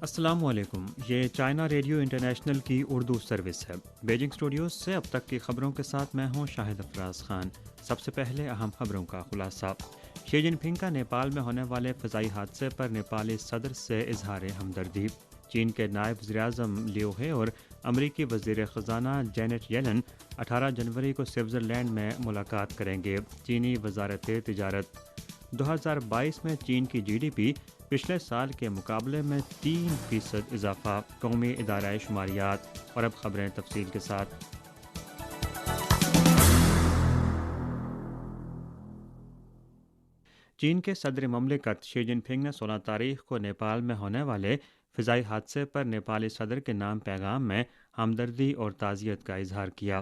السلام علیکم، یہ چائنا ریڈیو انٹرنیشنل کی اردو سروس ہے۔ بیجنگ اسٹوڈیوز سے اب تک کی خبروں کے ساتھ میں ہوں شاہد افراز خان۔ سب سے پہلے اہم خبروں کا خلاصہ۔ شی جن پنگ کا نیپال میں ہونے والے فضائی حادثے پر نیپالی صدر سے اظہار ہمدردی۔ چین کے نائب وزیر اعظم لیو ہے اور امریکی وزیر خزانہ جینٹ یلن 18 جنوری کو سوئٹزرلینڈ میں ملاقات کریں گے۔ چینی وزارت تجارت۔ 2022 میں چین کی جی ڈی پی پچھلے سال کے مقابلے میں 3% اضافہ، قومی ادارہ شماریات۔ اور اب خبریں تفصیل کے ساتھ۔ چین کے صدر مملکت شی جن پنگ نے 16 تاریخ کو نیپال میں ہونے والے فضائی حادثے پر نیپالی صدر کے نام پیغام میں ہمدردی اور تعزیت کا اظہار کیا۔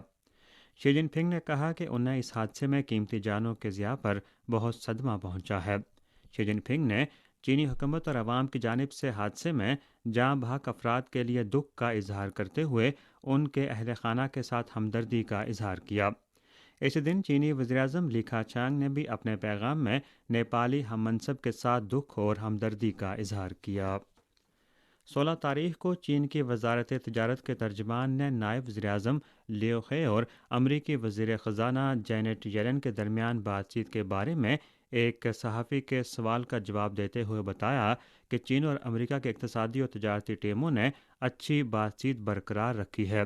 شی جن پنگ نے کہا کہ انہیں اس حادثے میں قیمتی جانوں کے ضیاع پر بہت صدمہ پہنچا ہے۔ شی جن پنگ نے چینی حکومت اور عوام کی جانب سے حادثے میں جاں بحق افراد کے لیے دکھ کا اظہار کرتے ہوئے ان کے اہل خانہ کے ساتھ ہمدردی کا اظہار کیا۔ اسی دن چینی وزیراعظم لی کھاچانگ نے بھی اپنے پیغام میں نیپالی ہم منصب کے ساتھ دکھ اور ہمدردی کا اظہار کیا۔ 16 تاریخ کو چین کی وزارت تجارت کے ترجمان نے نائب وزیر اعظم لیو خے اور امریکی وزیر خزانہ جینٹ یلن کے درمیان بات چیت کے بارے میں ایک صحافی کے سوال کا جواب دیتے ہوئے بتایا کہ چین اور امریکہ کے اقتصادی اور تجارتی ٹیموں نے اچھی بات چیت برقرار رکھی ہے۔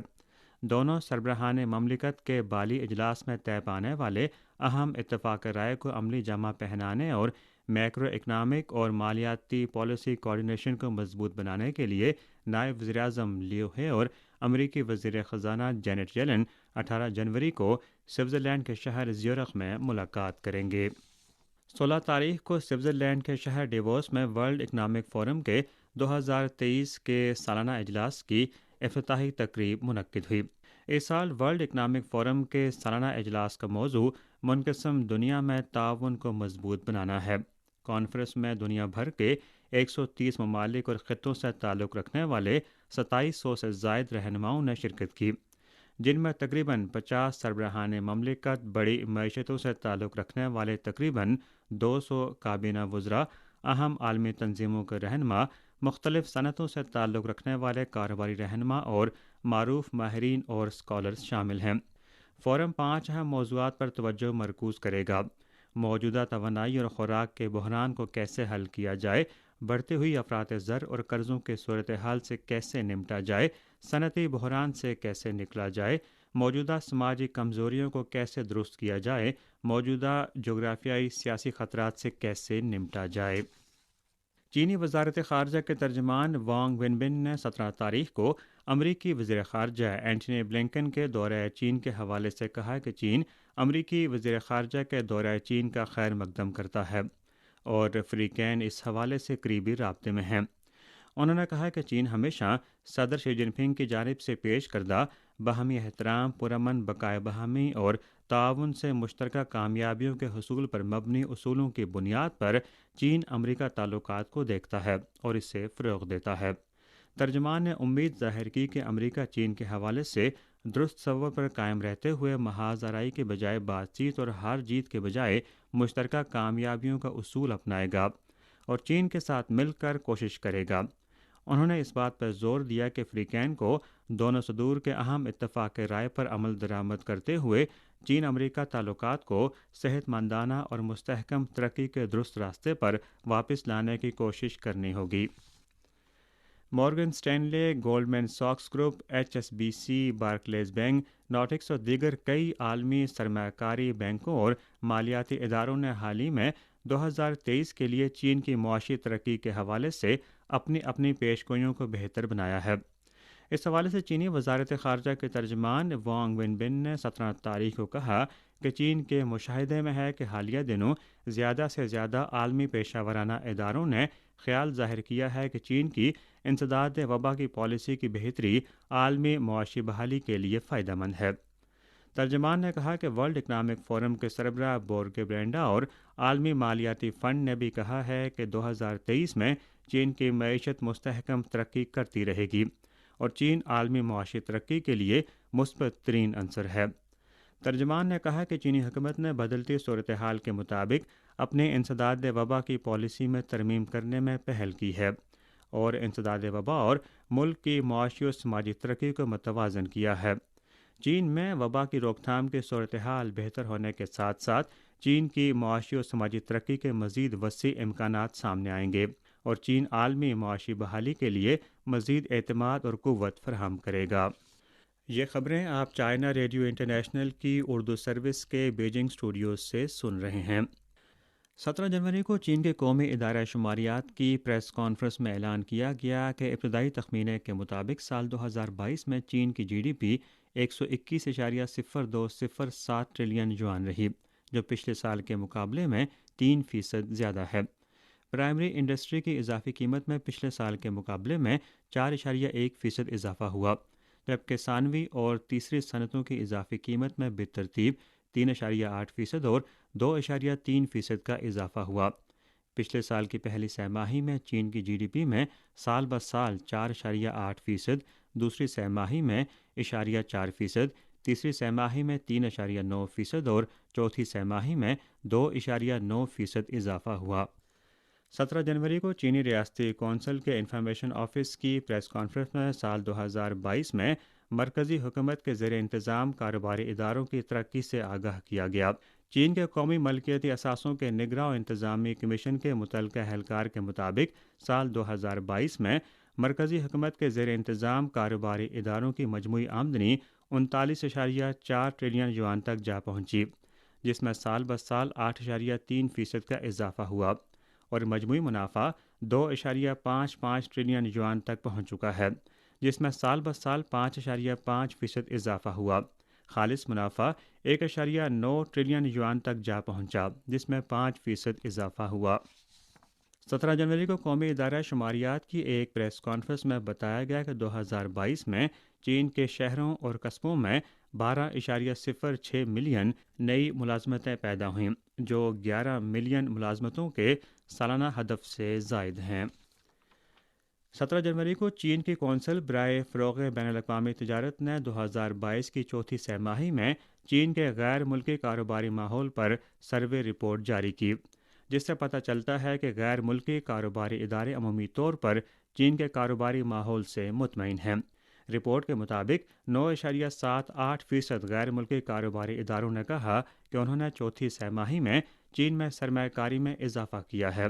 دونوں سربراہان مملکت کے بالی اجلاس میں طے پانے والے اہم اتفاق رائے کو عملی جامہ پہنانے اور میکرو اکنامک اور مالیاتی پالیسی کوارڈینیشن کو مضبوط بنانے کے لیے نائب وزیر اعظم لیو ہے اور امریکی وزیر خزانہ جینٹ یلن 18 جنوری کو سوئٹزرلینڈ کے شہر زیورخ میں ملاقات کریں گے۔ 16 تاریخ کو سوئٹزرلینڈ کے شہر ڈیووس میں ورلڈ اکنامک فورم کے 2023 کے سالانہ اجلاس کی افتتاحی تقریب منعقد ہوئی۔ اس سال ورلڈ اکنامک فورم کے سالانہ اجلاس کا موضوع منقسم دنیا میں تعاون کو مضبوط بنانا ہے۔ کانفرنس میں دنیا بھر کے 130 ممالک اور خطوں سے تعلق رکھنے والے 2700 سے زائد رہنماؤں نے شرکت کی، جن میں تقریباً 50 سربراہان مملکت، بڑی معیشتوں سے تعلق رکھنے والے تقریباً 200 کابینہ وزراء، اہم عالمی تنظیموں کے رہنما، مختلف صنعتوں سے تعلق رکھنے والے کاروباری رہنما اور معروف ماہرین اور اسکالرز شامل ہیں۔ فورم 5 اہم موضوعات پر توجہ مرکوز کرے گا: موجودہ توانائی اور خوراک کے بحران کو کیسے حل کیا جائے، بڑھتی ہوئی افراط زر اور قرضوں کی صورتحال سے کیسے نمٹا جائے، صنعتی بحران سے کیسے نکلا جائے، موجودہ سماجی کمزوریوں کو کیسے درست کیا جائے، موجودہ جغرافیائی سیاسی خطرات سے کیسے نمٹا جائے۔ چینی وزارت خارجہ کے ترجمان وانگ ونبن نے 17 تاریخ کو امریکی وزیر خارجہ اینٹونی بلنکن کے دورہ چین کے حوالے سے کہا کہ چین امریکی وزیر خارجہ کے دورہ چین کا خیر مقدم کرتا ہے اور فریقین اس حوالے سے قریبی رابطے میں ہیں۔ انہوں نے کہا کہ چین ہمیشہ صدر شی جن پنگ کی جانب سے پیش کردہ باہمی احترام، پرامن بقائے باہمی اور تعاون سے مشترکہ کامیابیوں کے حصول پر مبنی اصولوں کی بنیاد پر چین امریکہ تعلقات کو دیکھتا ہے اور اسے فروغ دیتا ہے۔ ترجمان نے امید ظاہر کی کہ امریکہ چین کے حوالے سے درست تصور پر قائم رہتے ہوئے محاذ آرائی کے بجائے بات چیت اور ہار جیت کے بجائے مشترکہ کامیابیوں کا اصول اپنائے گا اور چین کے ساتھ مل کر کوشش کرے گا۔ انہوں نے اس بات پر زور دیا کہ فریقین کو دونوں صدور کے اہم اتفاق رائے پر عمل درآمد کرتے ہوئے چین امریکہ تعلقات کو صحت مندانہ اور مستحکم ترقی کے درست راستے پر واپس لانے کی کوشش کرنی ہوگی۔ مورگن سٹینلے، گولڈمین ساکس group, H S B C, Barclays bank, Natixis اور دیگر کئی عالمی سرمایہ کاری بینکوں اور مالیاتی اداروں نے حال ہی میں 2023 کے لیے چین کی معاشی ترقی کے حوالے سے اپنی پیش گوئیوں کو بہتر بنایا ہے۔ اس حوالے سے چینی وزارت خارجہ کے ترجمان وانگ ونبن نے 17 تاریخ کو کہا کہ چین کے مشاہدے میں ہے کہ حالیہ دنوں زیادہ سے زیادہ عالمی پیشہ ورانہ اداروں نے خیال ظاہر کیا ہے کہ چین کی انسداد وبا کی پالیسی کی بہتری عالمی معاشی بحالی کے لیے فائدہ مند ہے۔ ترجمان نے کہا کہ ورلڈ اکنامک فورم کے سربراہ بورگے برینڈا اور عالمی مالیاتی فنڈ نے بھی کہا ہے کہ 2023 میں چین کی معیشت مستحکم ترقی کرتی رہے گی اور چین عالمی معاشی ترقی کے لیے مثبت ترین عنصر ہے۔ ترجمان نے کہا کہ چینی حکومت نے بدلتی صورتحال کے مطابق اپنے انسداد وبا کی پالیسی میں ترمیم کرنے میں پہل کی ہے اور انسداد وبا اور ملک کی معاشی و سماجی ترقی کو متوازن کیا ہے۔ چین میں وبا کی روک تھام کی صورتحال بہتر ہونے کے ساتھ ساتھ چین کی معاشی و سماجی ترقی کے مزید وسیع امکانات سامنے آئیں گے اور چین عالمی معاشی بحالی کے لیے مزید اعتماد اور قوت فراہم کرے گا۔ یہ خبریں آپ چائنا ریڈیو انٹرنیشنل کی اردو سروس کے بیجنگ اسٹوڈیوز سے سن رہے ہیں۔ 17 جنوری کو چین کے قومی ادارہ شماریات کی پریس کانفرنس میں اعلان کیا گیا کہ ابتدائی تخمینے کے مطابق سال 2022 میں چین کی جی ڈی پی 121.0207 ٹریلین یوان رہی، جو پچھلے سال کے مقابلے میں 3% زیادہ ہے۔ پرائمری انڈسٹری کی اضافی قیمت میں پچھلے سال کے مقابلے میں 4.1% اضافہ ہوا، جبکہ ثانوی اور تیسری صنعتوں کی اضافی قیمت میں بالترتیب 3.8% اور 2.3% کا اضافہ ہوا۔ پچھلے سال کی پہلی سہ ماہی میں چین کی جی ڈی پی میں سال بہ سال 4.8%، دوسری سہ ماہی میں 0.4%، تیسری سہ ماہی میں 3.9% اور چوتھی سہ ماہی میں 2.9% اضافہ ہوا۔ 17 جنوری کو چینی ریاستی کونسل کے انفارمیشن آفس کی پریس کانفرنس میں سال 2022 میں مرکزی حکومت کے زیر انتظام کاروباری اداروں کی ترقی سے آگاہ کیا گیا۔ چین کے قومی ملکیتی اثاثوں کے نگراں و انتظامی کمیشن کے متعلقہ اہلکار کے مطابق سال 2022 میں مرکزی حکومت کے زیر انتظام کاروباری اداروں کی مجموعی آمدنی 39.4 ٹریلین یوان تک جا پہنچی، جس میں سال بہ سال 8.3% کا اضافہ ہوا اور مجموعی منافع 2.55 ٹریلین یوان تک پہنچ چکا ہے، جس میں سال بہ سال 5.5% اضافہ ہوا۔ خالص منافع 1.9 ٹریلین یوان تک جا پہنچا، جس میں 5% اضافہ ہوا۔ 17 جنوری کو قومی ادارہ شماریات کی ایک پریس کانفرنس میں بتایا گیا کہ 2022 میں چین کے شہروں اور قصبوں میں 12.06 ملین نئی ملازمتیں پیدا ہوئیں، جو 11 ملین ملازمتوں کے سالانہ ہدف سے زائد ہیں۔ 17 جنوری کو چین کی کونسل برائے فروغ بین الاقوامی تجارت نے 2022 کی چوتھی سہ ماہی میں چین کے غیر ملکی کاروباری ماحول پر سروے رپورٹ جاری کی، جس سے پتہ چلتا ہے کہ غیر ملکی کاروباری ادارے عمومی طور پر چین کے کاروباری ماحول سے مطمئن ہیں۔ رپورٹ کے مطابق 9.78% غیر ملکی کاروباری اداروں نے کہا کہ انہوں نے چوتھی سہ ماہی میں چین میں سرمایہ کاری میں اضافہ کیا ہے۔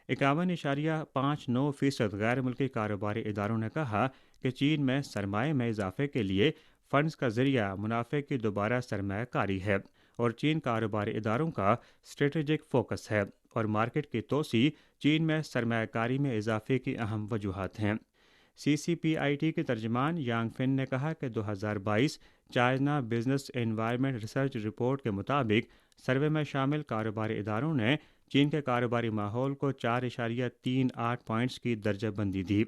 51.59% غیر ملکی کاروباری اداروں نے کہا کہ چین میں سرمایہ میں اضافے کے لیے فنڈز کا ذریعہ منافع کی دوبارہ سرمایہ کاری ہے اور چین کاروباری اداروں کا اسٹریٹجک فوکس ہے اور مارکیٹ کی توسیع چین میں سرمایہ کاری میں اضافے کی اہم وجوہات ہیں۔ CCPIT کے ترجمان یانگ فن نے کہا کہ 2022 China business environment research report کے مطابق سروے میں شامل کاروباری اداروں نے چین کے کاروباری ماحول کو 4.38 پوائنٹس کی درجہ بندی دی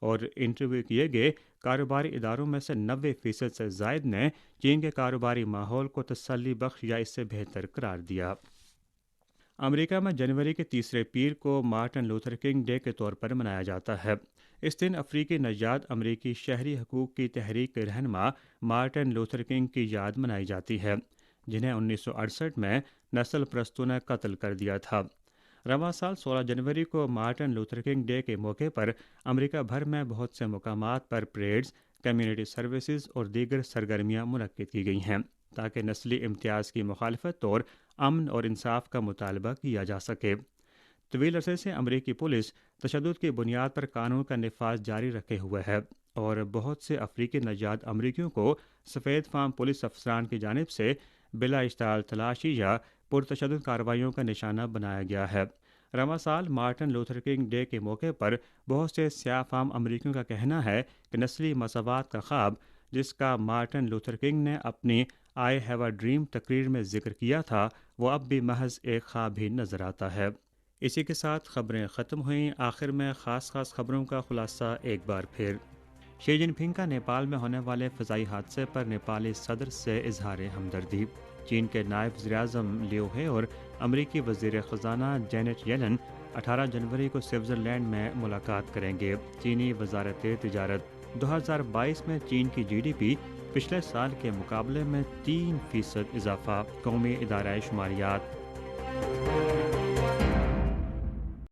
اور انٹرویو کیے گئے کاروباری اداروں میں سے 90% سے زائد نے چین کے کاروباری ماحول کو تسلی بخش یا اس سے بہتر قرار دیا۔ امریکہ میں جنوری کے تیسرے پیر کو مارٹن لوتھر کنگ ڈے کے طور پر منایا جاتا ہے۔ اس دن افریقی نژاد امریکی شہری حقوق کی تحریک کے رہنما مارٹن لوتھر کنگ کی یاد منائی جاتی ہے، جنہیں 1968 میں نسل پرستوں نے قتل کر دیا تھا۔ رواں سال 16 جنوری کو مارٹن لوتھر کنگ ڈے کے موقع پر امریکہ بھر میں بہت سے مقامات پر پریڈز، کمیونٹی سروسز اور دیگر سرگرمیاں منعقد کی گئی ہیں تاکہ نسلی امتیاز کی مخالفت اور امن اور انصاف کا مطالبہ کیا جا سکے۔ طویل عرصے سے امریکی پولیس تشدد کی بنیاد پر قانون کا نفاذ جاری رکھے ہوئے ہے اور بہت سے افریقی نژاد امریکیوں کو سفید فام پولیس افسران کی جانب سے بلا اشتعال تلاشی یا پرتشدد کارروائیوں کا نشانہ بنایا گیا ہے۔ رواں سال مارٹن لوتھر کنگ ڈے کے موقع پر بہت سے سیاہ فام امریکیوں کا کہنا ہے کہ نسلی مساوات کا خواب، جس کا مارٹن لوتھر کنگ نے اپنی آئی ہیو اے ڈریم تقریر میں ذکر کیا تھا، وہ اب بھی محض ایک خواب ہی نظر آتا ہے۔ اسی کے ساتھ خبریں ختم ہوئیں۔ آخر میں خاص خبروں کا خلاصہ ایک بار پھر۔ شی جن پنگ کا نیپال میں ہونے والے فضائی حادثے پر نیپالی صدر سے اظہار ہمدردی۔ چین کے نائب وزیر اعظم لیو ہے اور امریکی وزیر خزانہ جینٹ یلن 18 جنوری کو سوئٹزرلینڈ میں ملاقات کریں گے۔ چینی وزارت تجارت 2022 میں چین کی جی ڈی پی پچھلے سال کے مقابلے میں 3% اضافہ۔ قومی ادارہ شماریات